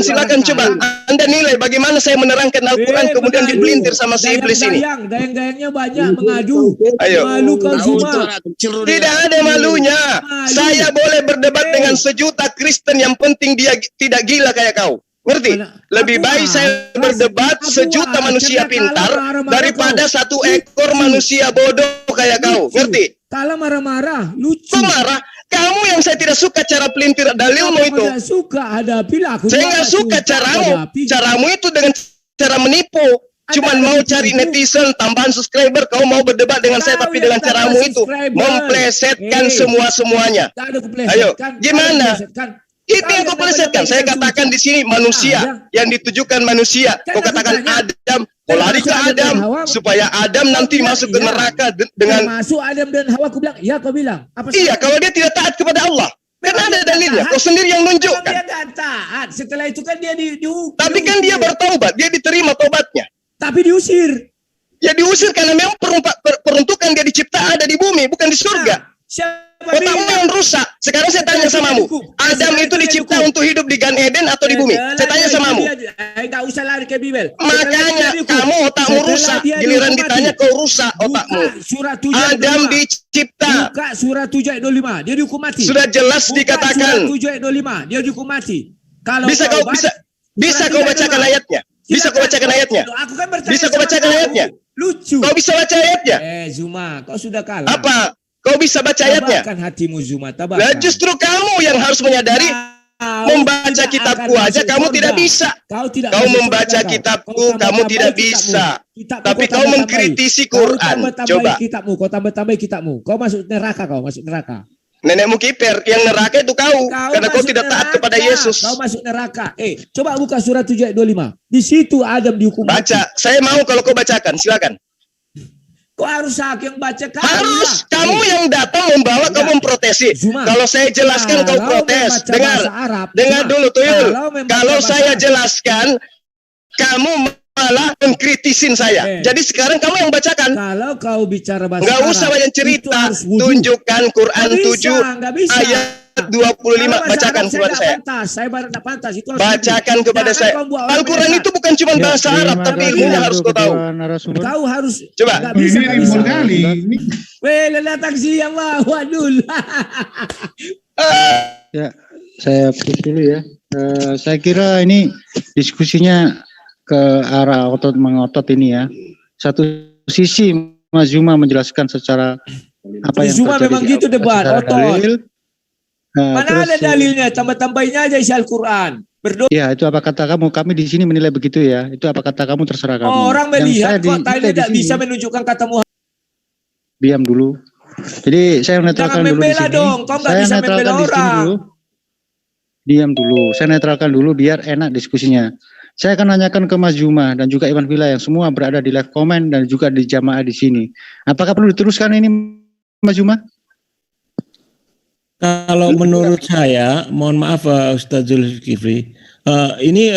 Silakan coba Anda nilai bagaimana saya menerangkan Al-Quran kemudian dipelintir sama si iblis ini. Dayang-dayangnya banyak mengadu. Ayo. Malu kau semua. Tidak ada malunya. Saya boleh berdebat dengan sejuta Kristen, yang penting dia tidak gila kayak kau. Ngerti? Lebih baik saya berdebat sejuta manusia pintar daripada satu ekor manusia bodoh kayak kau. Ngerti? Kalau marah-marah, lucu. Kau marah? Kamu yang saya tidak suka cara pelintir dalilmu itu. Tidak suka, hadapilah. Saya nggak suka caramu. Caramu itu dengan cara menipu. Cuman mau cari netizen, tambahan subscriber. Kau mau berdebat dengan saya, tapi dengan caramu itu memplesetkan semua-semuanya. Ayo, gimana? Itu yang kau plesetkan. Saya katakan di sini manusia, yang ditujukan manusia. Kau katakan Adam, kau lari ke Adam supaya Adam nanti masuk ke neraka dengan masuk Adam dan Hawa. Aku bilang, iya kau bilang. Iya, kalau dia tidak taat kepada Allah. Kan ada dalilnya. Kau sendiri yang nunjukkan. Dia tidak taat. Setelah itu kan dia dihukum. Tapi kan dia bertaubat, dia diterima taubatnya. Tapi diusir. Ya diusir karena memang peruntukan dia dicipta ada di bumi, bukan di surga. Otakmu yang rusak. Sekarang saya tanya samamu, Adam itu dicipta untuk hidup di Gan Eden atau di bumi? Saya tanya samamu. Tidak usah lari ke Bibel. Makanya kamu otakmu rusak. Giliran ditanya kau rusak otakmu. Adam dicipta. Buka surat 7 ayat 25. Dia dihukum mati. Sudah jelas dikatakan. Surat 7 ayat 25. Dia dihukum mati. Kalau bisa kau bacakan ayatnya? Bisa kau bacakan ayatnya? Bisa kau bacakan ayatnya? Lucu. Kau bisa baca ayatnya? Zuma, kau sudah kalah. Apa? Kau bisa baca ayatnya? Tabakan hatimu Zuma, tabakan. Nah, justru kamu yang harus menyadari, membaca kitabku aja kamu tidak bisa. Kau membaca kitabku, kamu tidak bisa. Tapi kau mengkritisi Quran. Coba. Kau tambah-tambah kitabmu. Kau masuk neraka, masuk neraka. Nenekmu kiper, yang neraka itu kau. Karena kau tidak taat kepada Yesus. Kau masuk neraka. Coba buka surat 7 ayat 25. Di situ Adam dihukum. Baca. Saya mau kalau kau bacakan, silakan. Kok harus aku yang baca? Harus kamu yang datang membawa, kamu memprotesi. Zuma, Kalau saya jelaskan kau protes. Dengar dulu Tuyul. Kalau saya jelaskan, kamu malah mengkritisin saya. Jadi sekarang kamu yang bacakan. Kalau kau bicara bahasa Nggak usah banyak cerita. Tunjukkan Quran 7 ayat 25. Bacakan kepada saya. Saya tidak pantas. Itu harus Bacakan kepada saya. Al-Quran itu bukan cuma bahasa Arab, tapi ilmunya harus kau tahu. Kau harus. Coba. Nggak bisa. Ini ribut kali. Weh, datang siang lah. Waduh. Ya, saya putus dulu ya. Saya kira ini diskusinya ke arah otot mengotot ini ya. Satu sisi Mas Zuma menjelaskan secara apa yang Zuma terjadi memang di gitu debat, secara otot. dalil. Mana ada Terus, dalilnya? Tambah-tambahin aja isi Al-Quran. Berdoa. ya, itu apa kata kamu? Kami di sini menilai begitu ya. Itu apa kata kamu, terserah kamu. Orang Yang melihat saya kok kita Thailand di tidak sini, bisa menunjukkan kata Muhammad. diam dulu. Jadi saya netralkan Jangan dulu di membela sini. dong, kau nggak Saya bisa netralkan membela di sini orang. dulu. Diam dulu. Saya netralkan dulu biar enak diskusinya. Saya akan nanyakan ke Mas Zuma dan juga Iwan Villa yang semua berada di live comment dan juga di jamaah di sini. Apakah perlu diteruskan ini, Mas Zuma? Kalau menurut saya, mohon maaf Ustaz Zulkifli, ini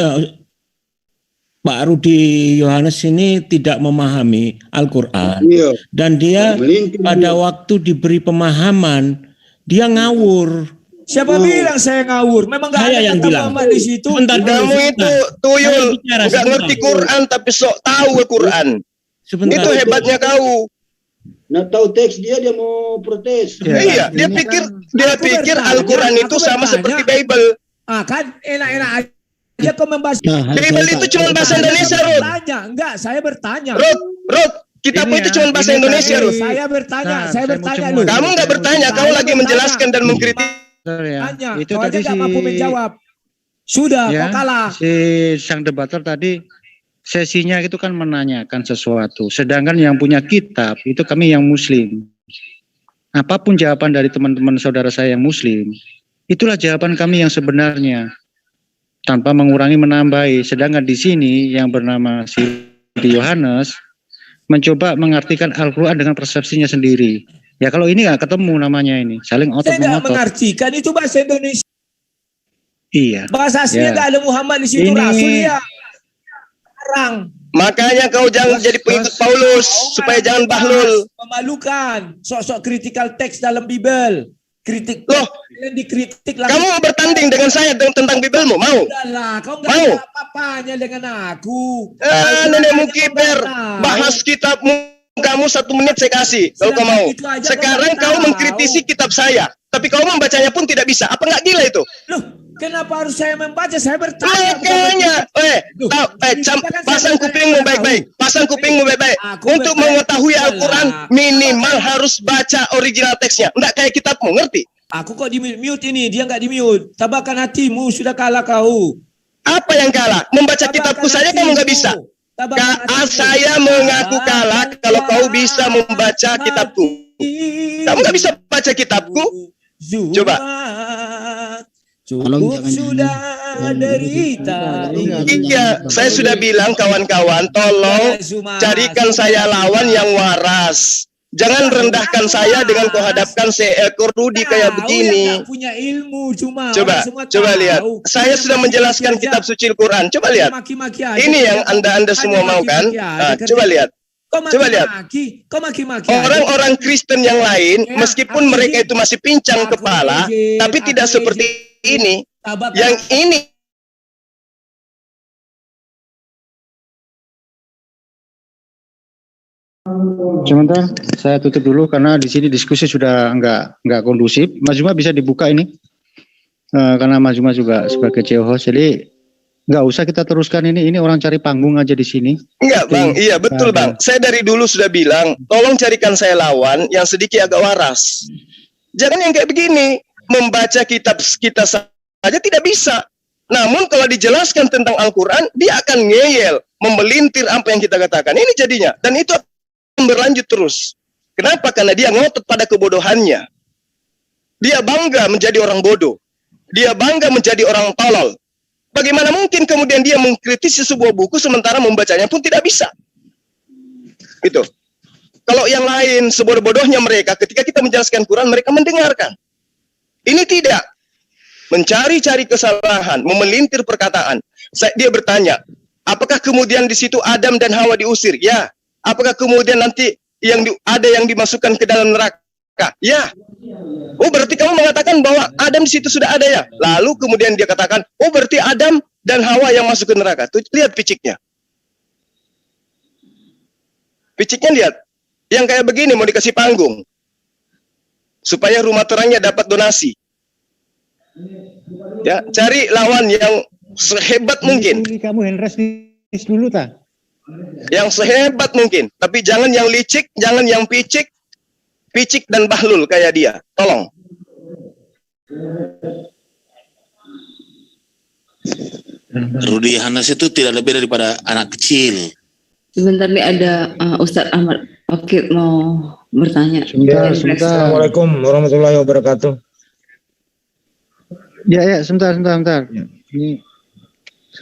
Pak Rudi Yohanes ini tidak memahami Al-Quran. Dan dia pada waktu diberi pemahaman, dia ngawur. Siapa bilang saya ngawur? Memang nggak Saya ada yang kata bilang. Muhammad di situ. Sebentar dulu, Kamu sebentar. itu Tuyul, Saya bicara nggak sebentar. ngerti Quran tapi sok tahu Quran. Sebentar. Itu hebatnya kau. Nah tahu teks dia mau protes. Iya, dia ini pikir Aku bertanya, Al-Quran itu aku sama bertanya. seperti Bible. Kan enak-enak aja kau membahas. Bible itu cuma bahasa Indonesia, Rod. Enggak, saya bertanya. Rod, kitabmu Ini itu ya, cuma bahasa ini Indonesia, tadi. Rod. Saya bertanya, Nah, saya saya mau bertanya cuma- lu. Kamu nggak bertanya, kau Saya lagi bertanya. menjelaskan dan mengkritik. Ya, Tanya, itu kau aja tadi nggak mampu menjawab. Sudah, ya, kau kalah. si sang debater tadi sesinya itu kan menanyakan sesuatu. Sedangkan yang punya kitab itu kami yang muslim. Apapun jawaban dari teman-teman saudara saya yang muslim, itulah jawaban kami yang sebenarnya. Tanpa mengurangi menambahi. Sedangkan di sini yang bernama si Yohanes mencoba mengartikan Al-Quran dengan persepsinya sendiri. Ya kalau ini nggak ketemu namanya ini, saling otot Saya nggak mengotot. mengartikan itu bahasa Indonesia. Iya. Bahasa aslinya Ya. nggak ada Muhammad di situ. Ini- Rasul ya. Orang. Makanya kau jangan jadi pengikut Paulus, supaya jangan bahlul. Memalukan. Sok-sok critical text dalam Bible. Kritik. Loh, Kalian dikritik lah. kamu mau bertanding dengan saya tentang Biblemu? Mau? Udahlah, kau nggak Mau? ada apa-apanya dengan aku. Nenek Mukiber, bahas kitabmu kamu 1 menit saya kasih kalau kau mau. Sekarang kau mengkritisi kitab saya, tapi kau membacanya pun tidak bisa. Apa nggak gila itu? Loh, kenapa harus saya membaca? Saya bertanya. Makanya, pasang kupingmu baik-baik. Pasang kupingmu baik-baik. Untuk mengetahui Al-Quran minimal harus baca original teksnya. Enggak kayak kitabmu, ngerti? Aku kok di mute ini, dia nggak di mute. Tabahkan hatimu, sudah kalah kau. Apa yang kalah? Membaca kitabku saja kamu nggak bisa. Saya mengaku kalah kalau kau bisa membaca kitabku. Kamu nggak bisa baca kitabku? Coba. Cukup sudah derita. Iya, saya sudah bilang kawan-kawan, tolong carikan saya lawan yang waras. Jangan rendahkan saya dengan kau hadapkan seekor Rudi kayak begini. Punya ilmu cuma. Coba lihat. Saya sudah menjelaskan kitab suci Al-Quran. Coba lihat. Ini yang anda semua mau kan? Nah, coba lihat. Coba lihat. Orang-orang Kristen yang lain, meskipun mereka itu masih pincang kepala, tapi tidak seperti ini. Yang ini Sebentar, saya tutup dulu karena di sini diskusi sudah nggak kondusif. Mas Zuma bisa dibuka ini, karena Mas Zuma juga sebagai co-host, jadi nggak usah kita teruskan ini. Ini orang cari panggung aja di sini. enggak bang, iya betul bang. Saya dari dulu sudah bilang, tolong carikan saya lawan yang sedikit agak waras. Jangan yang kayak begini, membaca kitab kita saja tidak bisa. Namun kalau dijelaskan tentang Al-Quran, dia akan ngeyel, memelintir apa yang kita katakan. Ini jadinya, dan itu berlanjut terus. Kenapa? Karena dia ngotot pada kebodohannya. Dia bangga menjadi orang bodoh. Dia bangga menjadi orang tolol. Bagaimana mungkin kemudian dia mengkritisi sebuah buku sementara membacanya pun tidak bisa? Itu. Kalau yang lain sebodoh-bodohnya mereka, ketika kita menjelaskan Quran, mereka mendengarkan. Ini tidak. Mencari-cari kesalahan, memelintir perkataan. Dia bertanya, apakah kemudian di situ Adam dan Hawa diusir? Ya. Apakah kemudian nanti ada yang dimasukkan ke dalam neraka? Ya. Oh, berarti kamu mengatakan bahwa Adam di situ sudah ada ya? Lalu kemudian dia katakan, oh berarti Adam dan Hawa yang masuk ke neraka. Tuh, lihat piciknya. Piciknya lihat. Yang kayak begini mau dikasih panggung. Supaya rumah terangnya dapat donasi. Ya, cari lawan yang sehebat mungkin. Kamu handrest dulu ta? Yang sehebat mungkin, tapi jangan yang licik, jangan yang picik dan bahlul kayak dia. Tolong. Rudi Yohanes itu tidak lebih daripada anak kecil. Sebentar nih ada Ustadz Ahmad Oke mau bertanya. Sebentar. Assalamualaikum warahmatullahi wabarakatuh. Ya, sebentar. Ini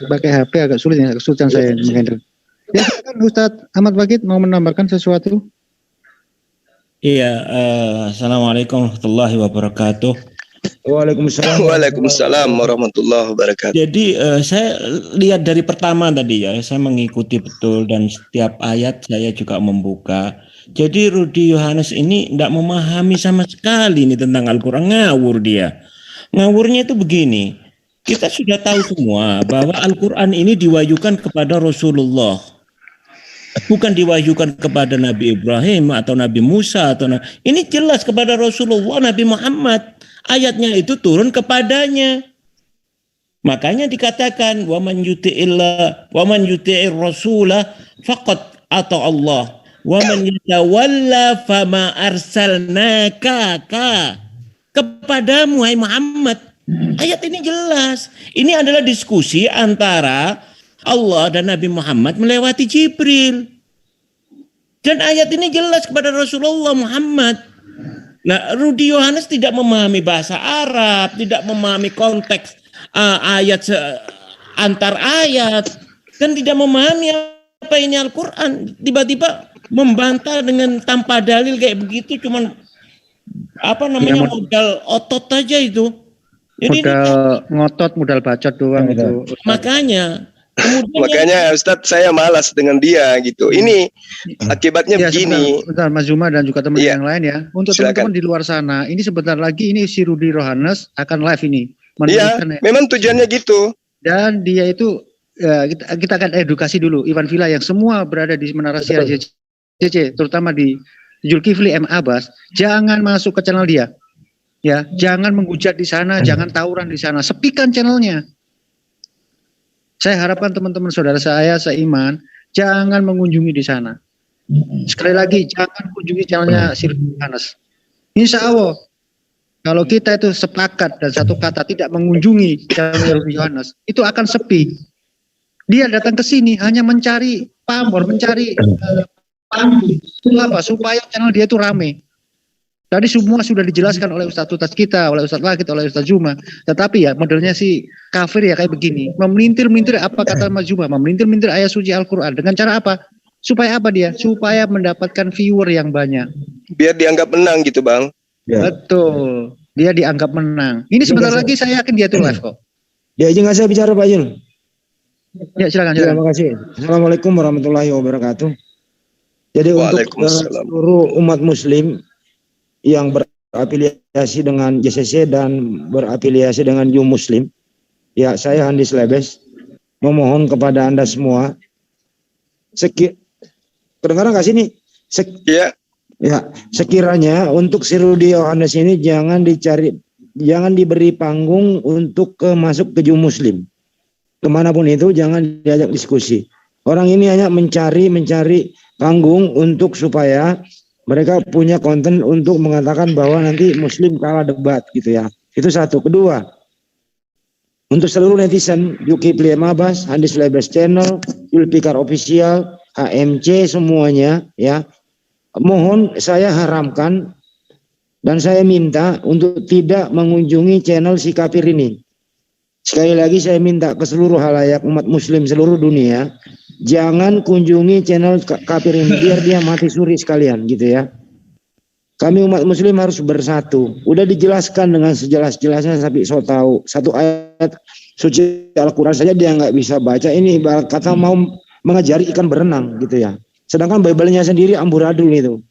pakai HP agak sulit ya, kesulitan saya menghandle. Ya, silakan Ustadz Ahmad Bagid mau menambahkan sesuatu. Iya, assalamualaikum warahmatullahi wabarakatuh. Waalaikumsalam warahmatullahi wabarakatuh. Jadi saya lihat dari pertama tadi ya, saya mengikuti betul dan setiap ayat saya juga membuka. Jadi Rudi Yohanes ini tidak memahami sama sekali ini tentang Al-Quran, ngawur dia. Ngawurnya itu begini, kita sudah tahu semua bahwa Al-Quran ini diwahyukan kepada Rasulullah. Bukan diwahyukan kepada Nabi Ibrahim atau Nabi Musa ini jelas kepada Rasulullah Nabi Muhammad. Ayatnya itu turun kepadanya. Makanya dikatakan wa man yuti'ir rasulah faqad ata Allah wa man yatawalla fama arsalnaka kepadamu hai Muhammad. Ayat ini jelas. Ini adalah diskusi antara Allah dan Nabi Muhammad melewati Jibril. Dan ayat ini jelas kepada Rasulullah Muhammad. Nah, Rudi Yohanes tidak memahami bahasa Arab, tidak memahami konteks ayat antar ayat, dan tidak memahami apa ini Al-Quran. Tiba-tiba membantah dengan tanpa dalil kayak begitu, cuman modal otot aja itu. Jadi modal ngotot, modal bacot doang itu. Makanya Ustadz saya malas dengan dia gitu. Ini akibatnya begini. Sebentar Mas Zuma dan juga teman yang lain ya. Untuk teman-teman di luar sana, ini sebentar lagi ini si Rudi Yohanes akan live ini. Iya, memang tujuannya gitu. Dan dia itu kita akan edukasi dulu Iwan Villa yang semua berada di Menara Siar JC, terutama di Zulkifli M. Abbas, jangan masuk ke channel dia. Ya, jangan menghujat di sana, jangan tawuran di sana. Sepikan channelnya. Saya harapkan teman-teman saudara saya seiman jangan mengunjungi di sana. Sekali lagi jangan kunjungi channelnya Rudi Yohanes. Insya Allah kalau kita itu sepakat dan satu kata tidak mengunjungi channel Rudi Yohanes, itu akan sepi. Dia datang ke sini hanya mencari pamor, mencari supaya channel dia itu rame. Tadi semua sudah dijelaskan oleh Ustadz kita, oleh Ustadz Wahid, oleh Ustadz Zuma. Tetapi ya modelnya si kafir ya kayak begini. Memelintir-melintir apa kata Mas Zuma, memelintir-melintir ayat suci Al-Quran. Dengan cara apa? Supaya apa dia? Supaya mendapatkan viewer yang banyak. Biar dianggap menang gitu Bang. Ya. Betul. Dia dianggap menang. Ini sebentar lagi saya yakin dia tuh live kok. Ya izin saya bicara Pak Yul. Ya silakan. Terima kasih. Assalamualaikum warahmatullahi wabarakatuh. Jadi untuk seluruh umat muslim yang berafiliasi dengan JCC dan berafiliasi dengan You Muslim, ya saya Andi Slebes memohon kepada Anda semua, kedengaran nggak sini? Ya, sekiranya untuk si Rudi Yohanes ini jangan diberi panggung untuk masuk ke You Muslim, kemanapun itu jangan diajak diskusi. Orang ini hanya mencari panggung untuk supaya mereka punya konten untuk mengatakan bahwa nanti Muslim kalah debat gitu ya. Itu satu. Kedua, untuk seluruh netizen Zulkifli M. Abbas, Andi Slebes Channel, Zulfikar Official, HMC semuanya ya. Mohon saya haramkan dan saya minta untuk tidak mengunjungi channel si kafir ini. Sekali lagi saya minta ke seluruh halayak umat muslim seluruh dunia jangan kunjungi channel kafir ini, biar dia mati suri sekalian gitu ya. Kami umat muslim harus bersatu. Udah dijelaskan dengan sejelas-jelasnya, tapi so tahu satu ayat suci Al-Quran saja dia nggak bisa baca. Ini ibarat kata mau mengajari ikan berenang gitu ya. Sedangkan Bible-nya sendiri amburadul itu.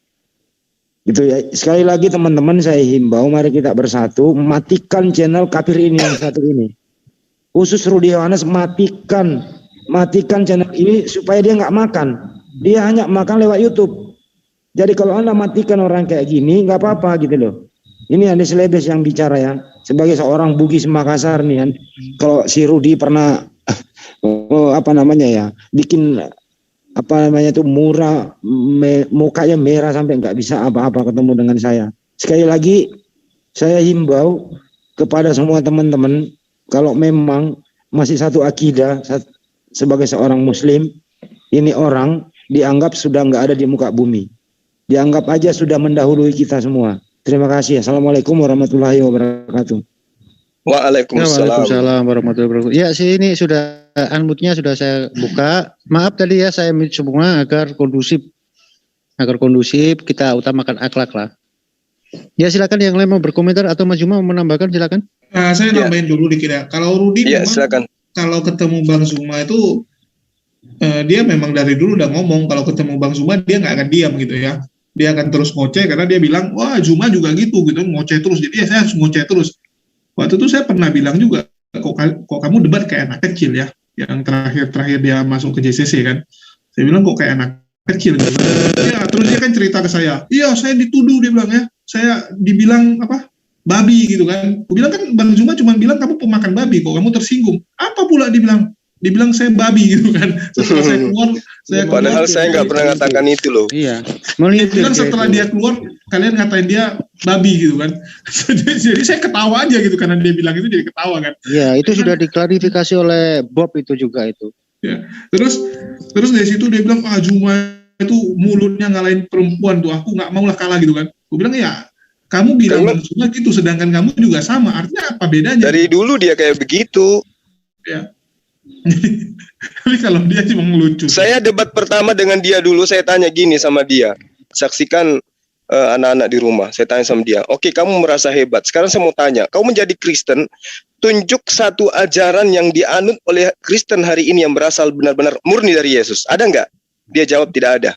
Gitu ya. Sekali lagi teman-teman, saya himbau mari kita bersatu, matikan channel kafir ini yang satu ini. Khusus Rudy Yohanes, matikan channel ini supaya dia nggak makan. Dia hanya makan lewat YouTube. Jadi kalau Anda matikan orang kayak gini nggak apa-apa gitu loh. Ini Andi Selebes yang bicara ya. Sebagai seorang Bugis Makassar nih, kalau si Rudy pernah bikin mukanya merah sampai nggak bisa apa-apa ketemu dengan saya. Sekali lagi saya himbau kepada semua teman-teman, kalau memang masih satu akidah sebagai seorang muslim, ini orang dianggap sudah nggak ada di muka bumi, dianggap aja sudah mendahului kita semua. Terima kasih. Assalamualaikum warahmatullahi wabarakatuh. Waalaikumsalam warahmatullahi wabarakatuh. Ya, ini sudah unmute-nya sudah saya buka. Maaf tadi ya saya mute semua agar kondusif. Kita utamakan akhlak lah. Ya silakan yang lain mau berkomentar atau Mas Juma mau menambahkan, silakan. Saya nambahin dulu dikit ya. Kalau Rudy silakan. Kalau ketemu Bang Zuma itu dia memang dari dulu udah ngomong kalau ketemu Bang Zuma dia nggak akan diam gitu ya. Dia akan terus ngoceh karena dia bilang, wah Zuma juga gitu ngoceh terus. Jadi saya harus ngoceh terus. Waktu itu saya pernah bilang juga, kok kamu debat kayak anak kecil ya. Yang terakhir dia masuk ke JCC kan. Saya bilang kok kayak anak kecil. Ya, terus dia kan cerita ke saya. Iya, saya dituduh, dia bilang ya. Saya dibilang babi gitu kan. Aku bilang kan Bang Zuma cuma bilang kamu pemakan babi, kok kamu tersinggung. Apa pula dibilang saya babi gitu kan. Setelah saya keluar, padahal saya nggak pernah mengatakan itu loh. Iya. Bilang setelah dia keluar, kalian ngatain dia babi gitu kan. Jadi saya ketawa aja gitu karena dia bilang itu, jadi ketawa kan. Iya, itu sudah diklarifikasi oleh Bob itu juga itu. Ya. Terus dari situ dia bilang, Zuma itu mulutnya ngalahin perempuan tuh, aku nggak maulah kalah gitu kan. Aku bilang ya, kamu bilang Bang Zuma gitu, sedangkan kamu juga sama. Artinya apa bedanya? Dari dulu dia kayak begitu. Ya. Tapi kalau dia cuma ngelucu. Saya debat pertama dengan dia dulu, saya tanya gini sama dia. Saksikan anak-anak di rumah. Saya tanya sama dia, oke kamu merasa hebat. Sekarang saya mau tanya, kamu menjadi Kristen, tunjuk satu ajaran yang dianut oleh Kristen hari ini yang berasal benar-benar murni dari Yesus. Ada nggak? Dia jawab tidak ada.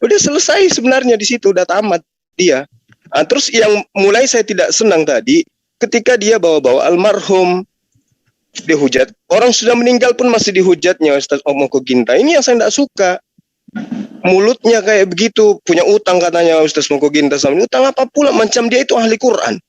Udah selesai sebenarnya di situ, udah tamat dia. Terus yang mulai saya tidak senang tadi, ketika dia bawa-bawa almarhum, dihujat. Orang sudah meninggal pun masih dihujatnya Ustaz Omoko Ginta. Ini yang saya tidak suka. Mulutnya kayak begitu, punya utang katanya Ustaz Omoko Ginta sama utang apa pula, macam dia itu ahli Quran.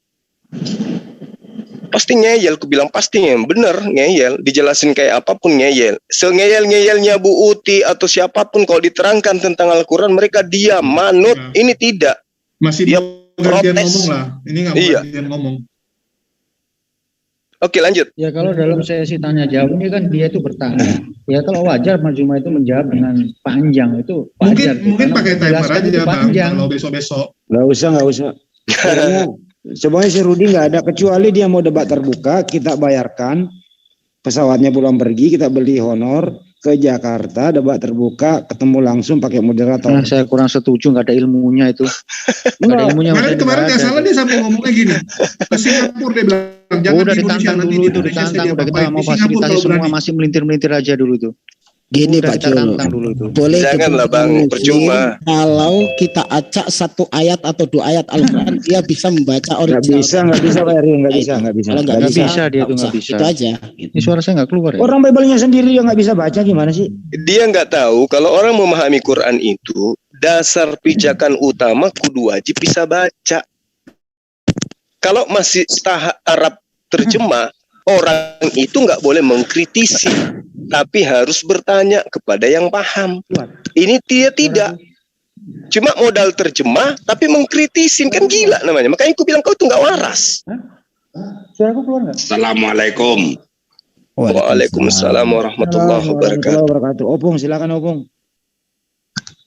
Pasti ngeyel, aku bilang pasti bener ngeyel, dijelasin kayak apapun ngeyel. Sengeyel-ngeyelnya Bu Uti atau siapapun kalau diterangkan tentang Al-Quran mereka diam, manut. Ini tidak. Masih dia protes. Ngomong lah. Ini nggak mau ngomong. Oke, lanjut. Ya kalau dalam sesi tanya jawab ini kan dia itu bertanya. Ya kalau wajar Mas Juma itu menjawab dengan panjang itu wajar. Mungkin pakai timer aja Bang, kalau besok-besok. Nggak usah. Sebenarnya si Rudy nggak ada, kecuali dia mau debat terbuka, kita bayarkan pesawatnya pulang pergi, kita beli honor ke Jakarta, debat terbuka, ketemu langsung pakai moderator. Nah, saya kurang setuju, nggak ada ilmunya itu. Nggak ada ilmunya. Kemarin nggak salah dia sampai ngomongnya gini. Ke Singapura dia bilang, jangan udah ditantang dulu itu, ditantang udah kita mau fasilitasi semua masih melintir-melintir aja dulu itu. Gini Pak Jul, boleh janganlah Bang, percuma. Kalau kita acak satu ayat atau dua ayat Al-Quran, dia bisa membaca original. Nggak bisa Pak Eri, nggak bisa. Kalau nggak bisa dia tuh nggak bisa. Itu aja. Ini suara saya nggak keluar ya. Orang Bible-nya sendiri dia nggak bisa baca, gimana sih? Dia nggak tahu kalau orang memahami Quran itu dasar pijakan utama kudu wajib bisa baca. Kalau masih tahap Arab terjemah, orang itu nggak boleh mengkritisi, tapi harus bertanya kepada yang paham. Ini dia tidak. Cuma modal terjemah, tapi mengkritisin, kan gila namanya. Makanya aku bilang kau itu nggak waras. Suaraku keluar nggak? Assalamualaikum. Waalaikumsalam warahmatullahi wabarakatuh. Opung, silakan Opung.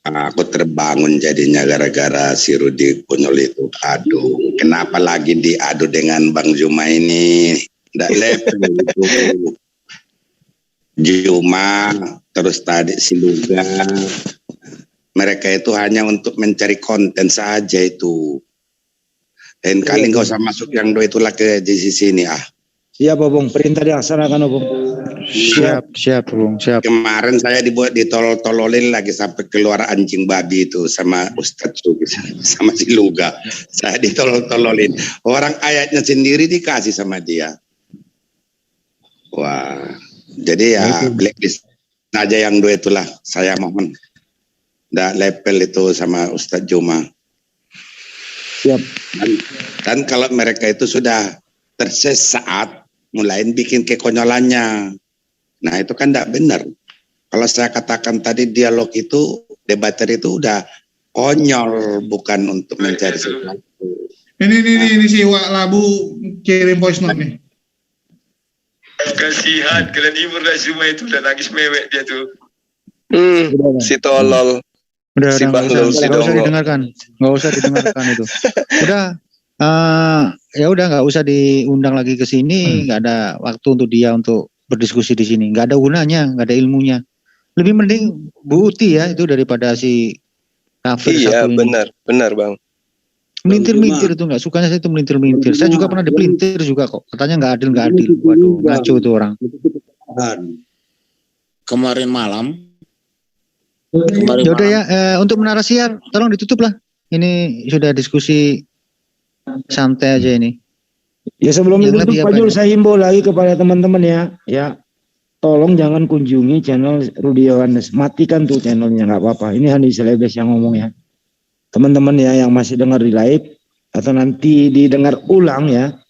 Aku terbangun jadinya gara-gara si Rudy konyol itu. Aduh, kenapa lagi diadu dengan Bang Zuma ini? Nggak level itu. Juma, terus tadi si Luga. Mereka itu hanya untuk mencari konten saja itu. Dan kali nggak usah masuk yang dua itulah ke di sini ah. Siap Bung, perintah dilaksanakan Bung. Siap Bung, siap. Kemarin saya dibuat ditolol-tololin lagi sampai keluar anjing babi itu sama Ustadz Sugi, sama si Luga. Saya ditolol-tololin. Orang ayatnya sendiri dikasih sama dia. Wah, jadi ya blacklist aja yang dua itulah. Saya mohon. Nggak level itu sama Ustadz Juma. Siap. Dan kalau mereka itu sudah tersesat, mulain bikin kekonyolannya. Nah itu kan tidak benar. Kalau saya katakan tadi dialog itu, debater itu udah konyol, bukan untuk mencari sesuatu. Ini si Wak Labu kirim voice note nih. Kasihan, kalian hibur lah semua itu udah nangis mewek dia tuh. Si tolol. Udah Si nggak Bahlul, si usah Dongo. didengarkan, nggak usah didengarkan itu. Udah, ya udah nggak usah diundang lagi ke sini, nggak ada waktu untuk dia untuk berdiskusi di sini, nggak ada gunanya, nggak ada ilmunya. Lebih mending Bu Uti ya itu daripada si kafir Iya, satu ini. benar Bang. Melintir-melintir itu nggak sukanya saya itu melintir-melintir. Saya juga pernah dipelintir juga kok. Katanya nggak adil. Waduh, ngaco itu orang. Kemarin malam. Ya udah ya, untuk Menara Siar tolong ditutup lah. Ini sudah diskusi santai aja ini. Ya sebelum Yang ditutup lebih Pak apa Jul, ini? saya himbau lagi kepada teman-teman ya, tolong jangan kunjungi channel Rudy Yohanes, matikan tuh channelnya, nggak apa-apa. Ini Hani Selebes yang ngomong ya. Teman-teman ya yang masih dengar di live atau nanti didengar ulang ya,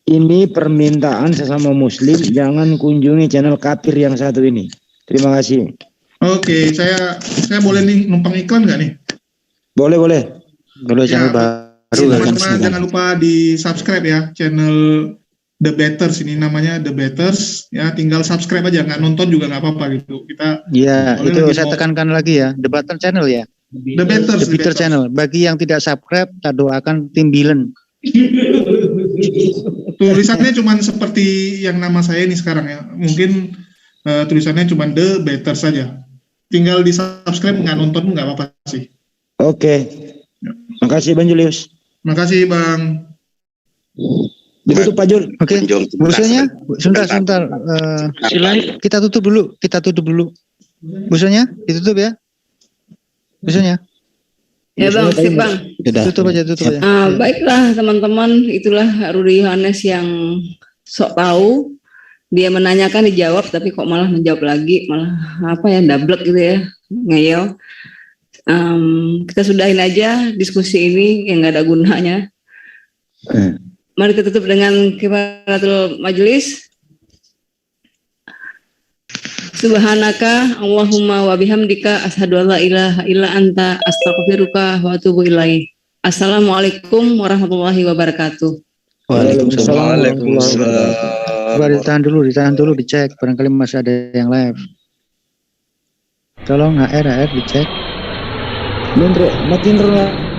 ini permintaan sesama muslim, jangan kunjungi channel kafir yang satu ini. Terima kasih. Oke, saya boleh nih numpang iklan nggak nih? Boleh. Boleh Ya, channel baru teman-teman jangan lupa di subscribe ya channel The Betters, ini namanya The Betters ya, tinggal subscribe aja, nggak nonton juga nggak apa-apa gitu. Kita Ya, boleh itu lagi saya mau- tekankan lagi ya, Debatan Channel ya. The Betters, The Bitter Channel. Bagi yang tidak subscribe, kita doakan tim Bilen. Tulisannya cuma seperti yang nama saya ini sekarang ya. Mungkin tulisannya cuma The Betters saja. Tinggal di subscribe, nggak nonton nggak apa-apa sih. Oke. Makasih Bang Julius. Makasih Bang. Ditutup Pak Jul. Oke. Busunya, sebentar. Silahkan kita tutup dulu. Busunya ditutup ya. Busunya. Ya Bang, sip Bang. Tutup aja. Baiklah teman-teman, itulah Rudy Yohanes yang sok tahu. Dia menanyakan dijawab, tapi kok malah menjawab lagi, malah apa ya, dablek gitu ya, ngeyel. Kita sudahin aja diskusi ini yang nggak ada gunanya. Mari kita tutup dengan kifaratul majelis. Subhanaka Allahumma wa bihamdika asyhadu an la ilaha illa anta astaghfiruka wa atubu ilaik. Assalamualaikum warahmatullahi wabarakatuh. Waalaikumsalam. Coba ditahan dulu, dicek. Barangkali masih ada yang live. Tolong HR dicek. Mendre, makin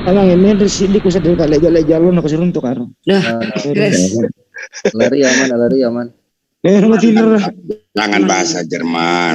alang mendre sidik usah dari leja lu nak untuk karo. Dah, guys. Lari aman. Makin Jangan bahasa Jerman.